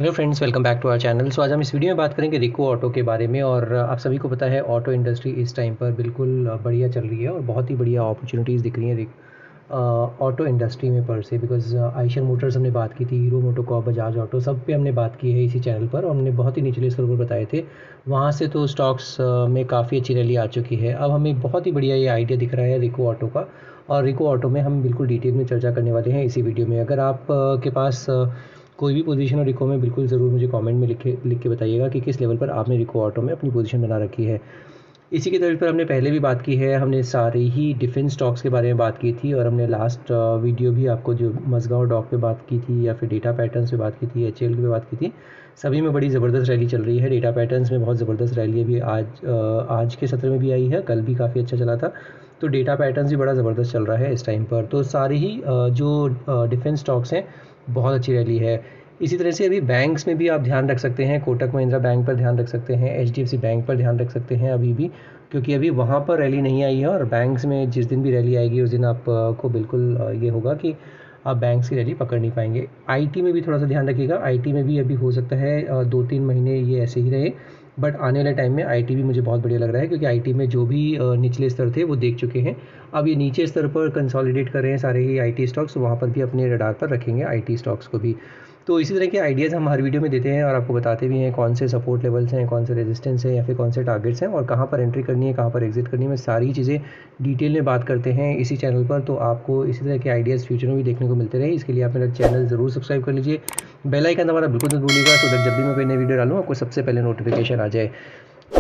Hello friends, welcome back to our channel. So आज हम इस वीडियो में बात करेंगे रिको ऑटो के बारे में। और आप सभी को पता है ऑटो इंडस्ट्री इस टाइम पर बिल्कुल बढ़िया चल रही है और बहुत ही बढ़िया अपॉर्चुनिटीज़ दिख रही हैं ऑटो इंडस्ट्री में पर से। बिकॉज आइशर मोटर्स हमने बात की थी, हीरो मोटोकॉर्प, बजाज ऑटो, सब पे हमने बात की है इसी चैनल पर और हमने बहुत ही निचले स्तर पर बताए थे। वहाँ से तो स्टॉक्स में काफ़ी अच्छी रैली आ चुकी है। अब हमें बहुत ही बढ़िया ये आइडिया दिख रहा है रिको ऑटो का, और रिको ऑटो में हम बिल्कुल डिटेल में चर्चा करने वाले हैं इसी वीडियो में। अगर आप के पास कोई भी पोजीशन और रिको में, बिल्कुल ज़रूर मुझे कमेंट में लिख के बताइएगा कि किस लेवल पर आपने रिको ऑटो में अपनी पोजीशन बना रखी है। इसी के तर्ज पर हमने पहले भी बात की है, हमने सारे ही डिफेंस स्टॉक्स के बारे में बात की थी और हमने लास्ट वीडियो भी आपको जो मज़गांव डॉक पे बात की थी या फिर डेटा पैटर्न्स पे बात की थी, एचएल पे बात की थी। सभी में बड़ी ज़बरदस्त रैली चल रही है। डेटा पैटर्न्स में बहुत ज़बरदस्त रैली अभी आज के सत्र में भी आई है, कल भी काफ़ी अच्छा चला था। तो डेटा पैटर्न्स भी बड़ा ज़बरदस्त चल रहा है इस टाइम पर। तो सारे ही जो डिफेंस स्टॉक्स हैं, बहुत अच्छी रैली है। इसी तरह से अभी बैंक्स में भी आप ध्यान रख सकते हैं, कोटक महिंद्रा बैंक पर ध्यान रख सकते हैं, एचडीएफसी बैंक पर ध्यान रख सकते हैं अभी भी, क्योंकि अभी वहाँ पर रैली नहीं आई है। और बैंक्स में जिस दिन भी रैली आएगी उस दिन आपको बिल्कुल ये होगा कि आप बैंक्स की रैली पकड़ नहीं पाएंगे। आईटी में भी थोड़ा सा ध्यान रखिएगा। आईटी में भी अभी हो सकता है 2-3 महीने ये ऐसे ही रहे, बट आने वाले टाइम में आईटी भी मुझे बहुत बढ़िया लग रहा है, क्योंकि आईटी में जो भी निचले स्तर थे वो देख चुके हैं। अब ये नीचे स्तर पर कंसोलिडेट कर रहे हैं सारे ही आईटी स्टॉक्स, वहाँ पर भी अपने रडार पर रखेंगे आईटी स्टॉक्स को भी। तो इसी तरह के आइडियाज़ हम हर वीडियो में देते हैं और आपको बताते भी हैं कौन से सपोर्ट लेवल्स हैं, कौन से रेजिस्टेंस हैं या फिर कौन से टारगेट्स हैं और कहाँ पर एंट्री करनी है, कहाँ पर एग्जिट करनी है। मैं सारी चीज़ें डिटेल में बात करते हैं इसी चैनल पर। तो आपको इसी तरह के आइडियाज़ फ्यूचर में भी देखने को मिलते रहे, इसके लिए आप मेरा चैनल ज़रूर सब्सक्राइब कर लीजिए। बेल आइकन दबाना बिल्कुल मत भूलिएगा, सो दैट जब भी मैं कोई नई वीडियो डालूँ आपको सबसे पहले नोटिफिकेशन आ जाए।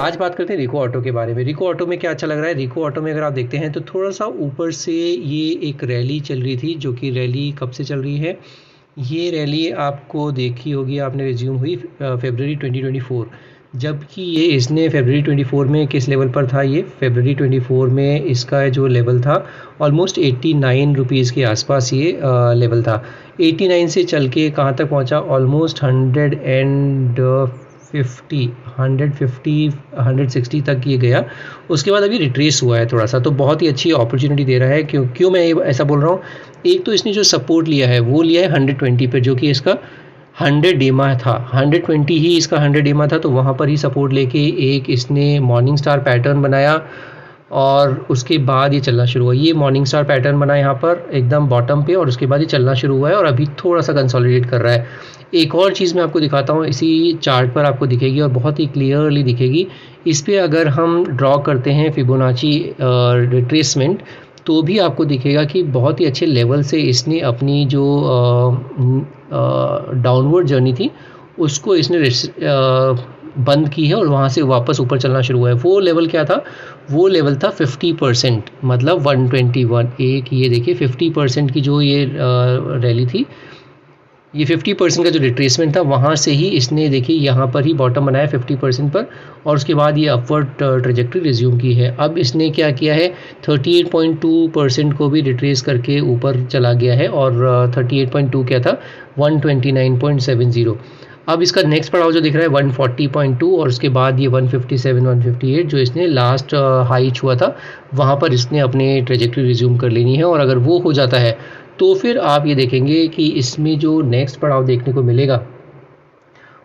आज बात करते हैं रिको ऑटो के बारे में। रिको ऑटो में क्या अच्छा लग रहा है, रिको ऑटो में अगर आप देखते हैं तो थोड़ा सा ऊपर से ये एक रैली चल रही थी, जो कि रैली कब से चल रही है, ये रैली आपको देखी होगी आपने, रिज्यूम हुई फरवरी 2024। जबकि ये इसने फरवरी 24 में किस लेवल पर था, ये फरवरी 24 में इसका जो लेवल था ऑलमोस्ट 89 रुपीज़ के आसपास ये लेवल था। 89 से चल के कहाँ तक पहुँचा, ऑलमोस्ट 160 तक ये गया। उसके बाद अभी रिट्रेस हुआ है थोड़ा सा, तो बहुत ही अच्छी अपॉर्चुनिटी दे रहा है। क्यों मैं ऐसा बोल रहा हूँ, एक तो इसने जो सपोर्ट लिया है वो लिया है 120 पे, जो कि इसका 100 EMA था, 120 ही इसका 100 EMA था। तो वहाँ पर ही सपोर्ट लेके एक इसने मॉर्निंग स्टार पैटर्न बनाया और उसके बाद ये चलना शुरू हुआ। ये मॉर्निंग स्टार पैटर्न बना यहाँ पर एकदम बॉटम पे और उसके बाद ये चलना शुरू हुआ है और अभी थोड़ा सा कंसोलिडेट कर रहा है। एक और चीज़ मैं आपको दिखाता हूँ, इसी चार्ट पर आपको दिखेगी और बहुत ही क्लियरली दिखेगी। इस पर अगर हम ड्रॉ करते हैं फिबोनाची रिट्रेसमेंट, तो भी आपको दिखेगा कि बहुत ही अच्छे लेवल से इसने अपनी जो डाउनवर्ड जर्नी थी उसको इसने बंद की है और वहाँ से वापस ऊपर चलना शुरू हुआ है। वो लेवल क्या था, वो लेवल था 50%, मतलब 121। एक ये देखिए 50% की जो ये रैली थी, ये 50% का जो रिट्रेसमेंट था वहाँ से ही इसने देखिए यहाँ पर ही बॉटम बनाया 50% पर और उसके बाद ये अपवर्ड ट्रेजेक्टरी रिज्यूम की है। अब इसने क्या किया है, 38.2% को भी रिट्रेस करके ऊपर चला गया है और 38.2 क्या था, 129.70। अब इसका नेक्स्ट पड़ाव जो दिख रहा है 140.2 और उसके बाद ये 157, 158 जो इसने लास्ट हाई छुआ था वहाँ पर इसने अपने ट्रेजेक्टरी रिज्यूम कर लेनी है। और अगर वो हो जाता है तो फिर आप ये देखेंगे कि इसमें जो नेक्स्ट पड़ाव देखने को मिलेगा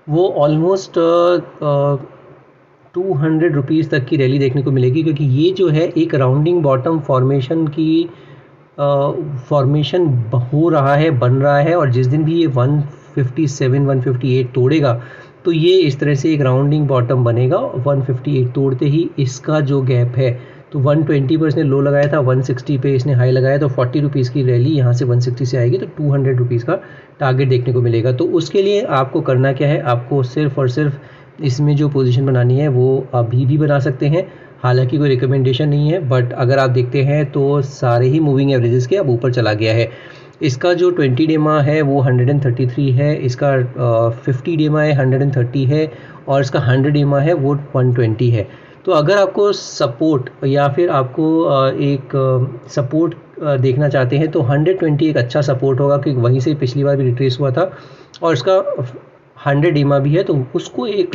वो ऑलमोस्ट 200 रुपीज़ तक की रैली देखने को मिलेगी, क्योंकि ये जो है एक राउंडिंग बॉटम फॉर्मेशन की फॉर्मेशन हो रहा है, बन रहा है। और जिस दिन भी ये 157, 158 तोड़ेगा तो ये इस तरह से एक राउंडिंग बॉटम बनेगा। 158 तोड़ते ही इसका जो गैप है, तो 120 पर इसने लो लगाया था, 160 पे इसने हाई लगाया, तो 40 रुपीज़ की रैली यहाँ से 160 से आएगी, तो 200 रुपीज़ का टारगेट देखने को मिलेगा। तो उसके लिए आपको करना क्या है, आपको सिर्फ और सिर्फ इसमें जो पोजीशन बनानी है वो अभी भी बना सकते हैं। हालांकि कोई रिकमेंडेशन नहीं है, बट अगर आप देखते हैं तो सारे ही मूविंग एवरेजेस के अब ऊपर चला गया है। इसका जो 20 डेमा है वो 133 है, इसका 50 डेमा है 130 है और इसका 100 डेमा है वो 120 है। तो अगर आपको सपोर्ट या फिर आपको एक सपोर्ट देखना चाहते हैं तो 120 एक अच्छा सपोर्ट होगा, क्योंकि वहीं से पिछली बार भी रिट्रेस हुआ था और इसका 100 EMA भी है, तो उसको एक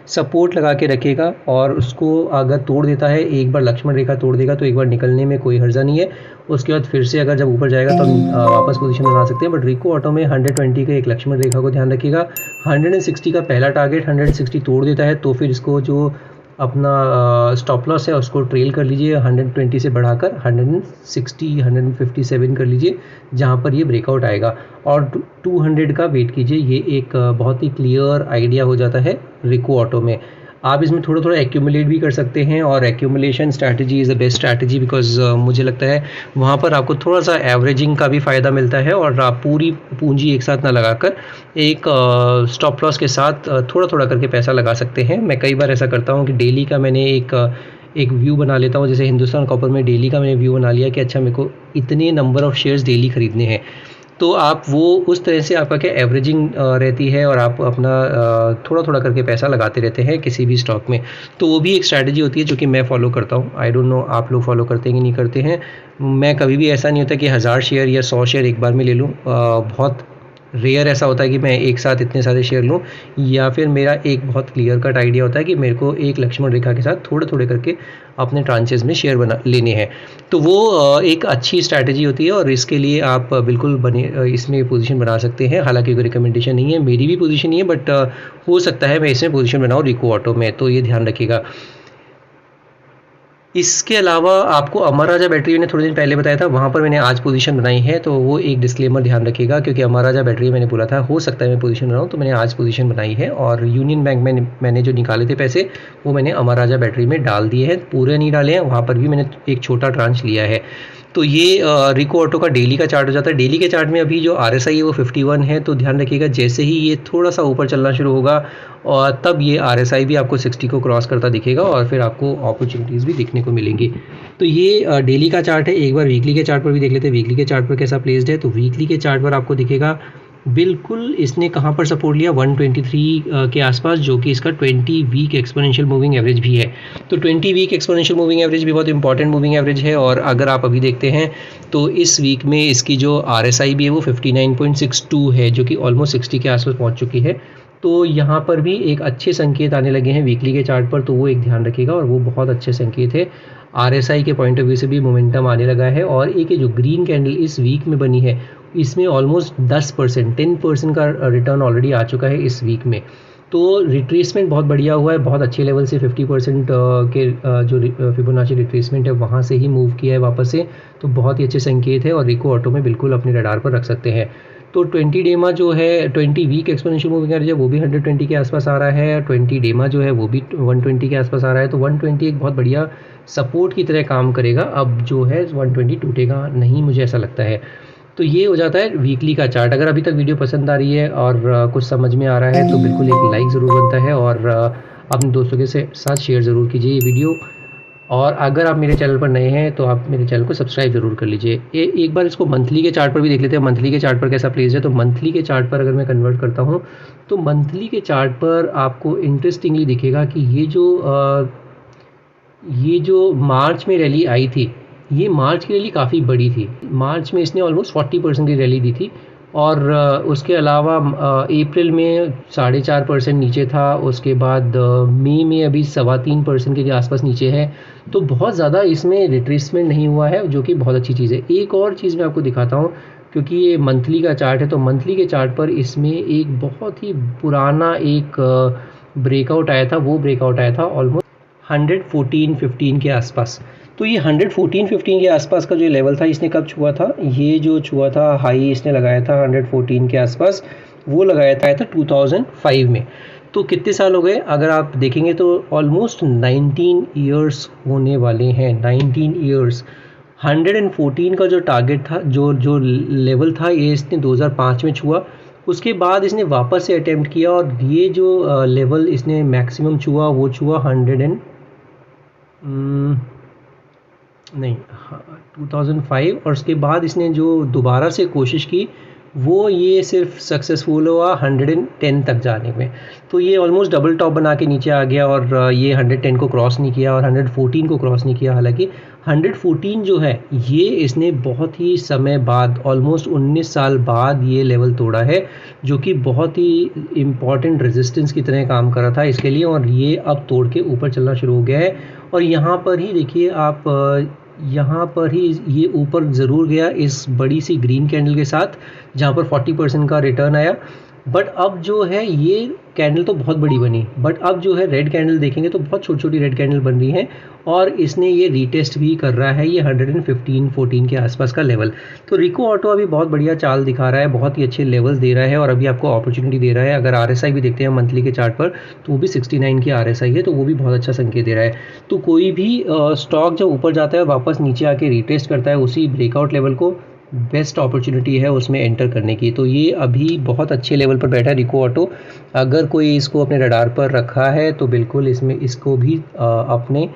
सपोर्ट लगा के रखेगा और उसको अगर तोड़ देता है, एक बार लक्ष्मण रेखा तोड़ देगा तो एक बार निकलने में कोई हर्जा नहीं है। उसके बाद फिर से अगर जब ऊपर जाएगा तो हम वापस पोजीशन बना सकते हैं। बट रिको ऑटो में 120 के एक लक्ष्मण रेखा को ध्यान रखिएगा। 160 का पहला टारगेट 160 तोड़ देता है तो फिर इसको जो अपना स्टॉप लॉस है उसको ट्रेल कर लीजिए, 120 से बढ़ाकर 160 157 कर लीजिए, जहाँ पर ये ब्रेकआउट आएगा। और 200 का वेट कीजिए। ये एक बहुत ही क्लियर आइडिया हो जाता है रिको ऑटो में। आप इसमें थोड़ा थोड़ा एक्यूमुलेट भी कर सकते हैं, और accumulation strategy is the best strategy, because मुझे लगता है वहाँ पर आपको थोड़ा सा एवरेजिंग का भी फ़ायदा मिलता है, और आप पूरी पूंजी एक साथ ना लगाकर एक स्टॉप लॉस के साथ थोड़ा थोड़ा करके पैसा लगा सकते हैं। मैं कई बार ऐसा करता हूँ कि डेली का मैंने एक व्यू बना लेता हूँ। जैसे हिंदुस्तान कॉपर में डेली का मैंने व्यू बना लिया कि अच्छा मेरे को इतने नंबर ऑफ़ शेयर्स डेली खरीदने हैं, तो आप वो उस तरह से आपका क्या एवरेजिंग रहती है, और आप अपना थोड़ा थोड़ा करके पैसा लगाते रहते हैं किसी भी स्टॉक में। तो वो भी एक स्ट्रैटेजी होती है जो कि मैं फॉलो करता हूँ। आई डोंट नो आप लोग फॉलो करते हैं कि नहीं करते हैं। मैं कभी भी ऐसा नहीं होता कि 1000 शेयर या 100 शेयर एक बार में ले लूँ। बहुत रेयर ऐसा होता है कि मैं एक साथ इतने सारे शेयर लूँ, या फिर मेरा एक बहुत क्लियर कट आइडिया होता है कि मेरे को एक लक्ष्मण रेखा के साथ थोड़े थोड़े करके अपने ट्रांचेस में शेयर बना लेने हैं। तो वो एक अच्छी स्ट्रैटेजी होती है, और इसके लिए आप बिल्कुल इसमें पोजीशन बना सकते हैं। हालांकि कोई रिकमेंडेशन नहीं है, मेरी भी पोजीशन नहीं है, बट हो सकता है मैं इसमें पोजीशन बनाऊँ रिको ऑटो में, तो ये ध्यान रखिएगा। इसके अलावा आपको अमर राजा बैटरी मैंने थोड़े दिन पहले बताया था, वहाँ पर मैंने आज पोजीशन बनाई है, तो वो एक डिस्क्लेमर ध्यान रखिएगा, क्योंकि अमर राजा बैटरी मैंने बोला था हो सकता है मैं पोजीशन बनाऊँ, तो मैंने आज पोजीशन बनाई है। और यूनियन बैंक में मैंने जो निकाले थे पैसे वो मैंने अमर राजा बैटरी में डाल दिए हैं, पूरे नहीं डाले हैं, वहाँ पर भी मैंने एक छोटा ट्रांच लिया है। तो ये रिको ऑटो का डेली का चार्ट हो जाता है। डेली के चार्ट में अभी जो RSI है वो 51 है, तो ध्यान रखिएगा जैसे ही ये थोड़ा सा ऊपर चलना शुरू होगा और तब ये RSI भी आपको 60 को क्रॉस करता दिखेगा, और फिर आपको अपॉर्चुनिटीज़ भी दिखने को मिलेंगी। तो ये डेली का चार्ट है। एक बार वीकली के चार्ट पर भी देख लेते हैं वीकली के चार्ट पर कैसा प्लेस्ड है। तो वीकली के चार्ट पर आपको दिखेगा बिल्कुल इसने कहाँ पर सपोर्ट लिया, 123 के आसपास, जो कि इसका 20 वीक एक्सपोनेंशियल मूविंग एवरेज भी है। तो 20 वीक एक्सपोनेंशियल मूविंग एवरेज भी बहुत इंपॉर्टेंट मूविंग एवरेज है। और अगर आप अभी देखते हैं तो इस वीक में इसकी जो RSI भी है वो 59.62 है, जो कि ऑलमोस्ट 60 के आसपास पहुँच चुकी है। तो यहाँ पर भी एक अच्छे संकेत आने लगे हैं वीकली के चार्ट पर, तो वो एक ध्यान रखिएगा, और वो बहुत अच्छे संकेत है। RSI के पॉइंट ऑफ व्यू से भी मोमेंटम आने लगा है। और एक ये जो ग्रीन कैंडल इस वीक में बनी है, इसमें ऑलमोस्ट 10% का रिटर्न ऑलरेडी आ चुका है इस वीक में। तो रिट्रेसमेंट बहुत बढ़िया हुआ है, बहुत अच्छे लेवल से 50% के जो फिबोनाची रिट्रेसमेंट है वहाँ से ही मूव किया है वापस से। तो बहुत ही अच्छे संकेत है, और रिको ऑटो में बिल्कुल अपने रडार पर रख सकते हैं। तो 20 डेमा जो है 20 वीक एक्सपोनेंशियल मूविंग एवरेज है वो भी 120 के आसपास आ रहा है। 20 डेमा जो है वो भी 120 के आसपास आ रहा है। तो 120 एक बहुत बढ़िया सपोर्ट की तरह काम करेगा। अब जो है 120 टूटेगा नहीं, मुझे ऐसा लगता है। तो ये हो जाता है वीकली का चार्ट। अगर अभी तक वीडियो पसंद आ रही है और कुछ समझ में आ रहा है तो बिल्कुल एक लाइक ज़रूर बनता है, और अपने दोस्तों के साथ शेयर ज़रूर कीजिए ये वीडियो। और अगर आप मेरे चैनल पर नए हैं तो आप मेरे चैनल को सब्सक्राइब ज़रूर कर लीजिए। एक बार इसको मंथली के चार्ट पर भी देख लेते हैं, मंथली के चार्ट पर कैसा प्लेस है। तो मंथली के चार्ट पर अगर मैं कन्वर्ट करता हूँ तो मंथली के चार्ट पर आपको इंटरेस्टिंगली दिखेगा कि ये जो मार्च में रैली आई थी, ये मार्च की रैली काफ़ी बड़ी थी। मार्च में इसने ऑलमोस्ट 40% की रैली दी थी। और उसके अलावा अप्रैल में 4.5% नीचे था। उसके बाद मई में अभी 3.25% के आसपास नीचे है। तो बहुत ज़्यादा इसमें रिट्रेसमेंट नहीं हुआ है, जो कि बहुत अच्छी चीज़ है। एक और चीज़ मैं आपको दिखाता हूँ, क्योंकि ये मंथली का चार्ट है, तो मंथली के चार्ट पर इसमें एक बहुत ही पुराना एक ब्रेकआउट आया था। वो ब्रेकआउट आया था ऑलमोस्ट 114.15 के आसपास। तो ये 114.15 के आसपास का जो लेवल था, इसने कब छुआ था? ये जो छुआ था हाई इसने लगाया था 114 के आसपास, वो लगाया था 2005 में। तो कितने साल हो गए अगर आप देखेंगे तो ऑलमोस्ट 19 ईयर्स होने वाले हैं। 19 ईयर्स। 114 का जो टारगेट था, जो लेवल था, ये इसने 2005 में छुआ। उसके बाद इसने वापस से अटेम्प्ट किया, और ये जो लेवल इसने मैक्सिमम छुआ वो छुआ 2005। और उसके बाद इसने जो दोबारा से कोशिश की वो ये सिर्फ सक्सेसफुल हुआ 110 तक जाने में। तो ये ऑलमोस्ट डबल टॉप बना के नीचे आ गया और ये 110 को क्रॉस नहीं किया और 114 को क्रॉस नहीं किया। हालांकि 114 जो है ये इसने बहुत ही समय बाद, ऑलमोस्ट 19 साल बाद ये लेवल तोड़ा है, जो कि बहुत ही इम्पॉर्टेंट रेजिस्टेंस की तरह काम कर रहा था इसके लिए, और ये अब तोड़ के ऊपर चलना शुरू हो गया है। और यहाँ पर ही देखिए आप, यहाँ पर ही ये ऊपर ज़रूर गया इस बड़ी सी ग्रीन कैंडल के साथ, जहाँ पर 40% का रिटर्न आया। बट अब जो है ये कैंडल तो बहुत बड़ी बनी, बट अब जो है रेड कैंडल देखेंगे तो बहुत छोटी छोटी रेड कैंडल बन रही हैं, और इसने ये रीटेस्ट भी कर रहा है ये 115-14 के आसपास का लेवल। तो रिको ऑटो अभी बहुत बढ़िया चाल दिखा रहा है, बहुत ही अच्छे लेवल्स दे रहा है, और अभी आपको अपॉर्चुनिटी दे रहा है। अगर आरएसआई भी देखते हैं मंथली के चार्ट पर, तो वो भी 69 की आरएसआई है, तो वो भी बहुत अच्छा संकेत दे रहा है। तो कोई भी स्टॉक जब ऊपर जाता है वापस नीचे आके रीटेस्ट करता है उसी ब्रेकआउट लेवल को, बेस्ट अपॉर्चुनिटी है उसमें एंटर करने की। तो ये अभी बहुत अच्छे लेवल पर बैठा है रिको ऑटो। अगर कोई इसको अपने रडार पर रखा है तो बिल्कुल इसमें इसको भी अपने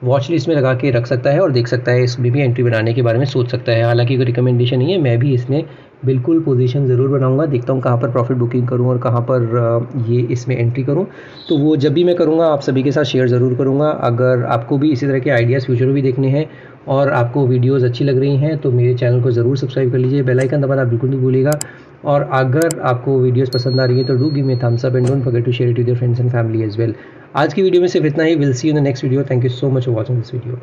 वॉच लिस्ट में लगा के रख सकता है और देख सकता है, इसमें भी एंट्री बनाने के बारे में सोच सकता है। हालांकि कोई रिकमेंडेशन नहीं है, मैं भी इसमें बिल्कुल पोजीशन ज़रूर बनाऊंगा, देखता हूँ कहाँ पर प्रॉफिट बुकिंग करूँ और कहाँ पर ये इसमें एंट्री करूँ। तो वो जब भी मैं करूँगा आप सभी के साथ शेयर ज़रूर करूँगा। अगर आपको भी इसी तरह के आइडियाज़ फ्यूचर में भी देखने हैं और आपको वीडियोज़ अच्छी लग रही हैं तो मेरे चैनल को ज़रूर सब्सक्राइब कर लीजिए, बेल आइकन दबाना बिल्कुल नहीं भूलिएगा। और अगर आपको वीडियोज़ पसंद आ रही है तो do give me thumbs up and don't forget to share it with your friends and family as well. आज की वीडियो में सिर्फ इतना ही। Will see you in the next video. Thank you so much for watching this video.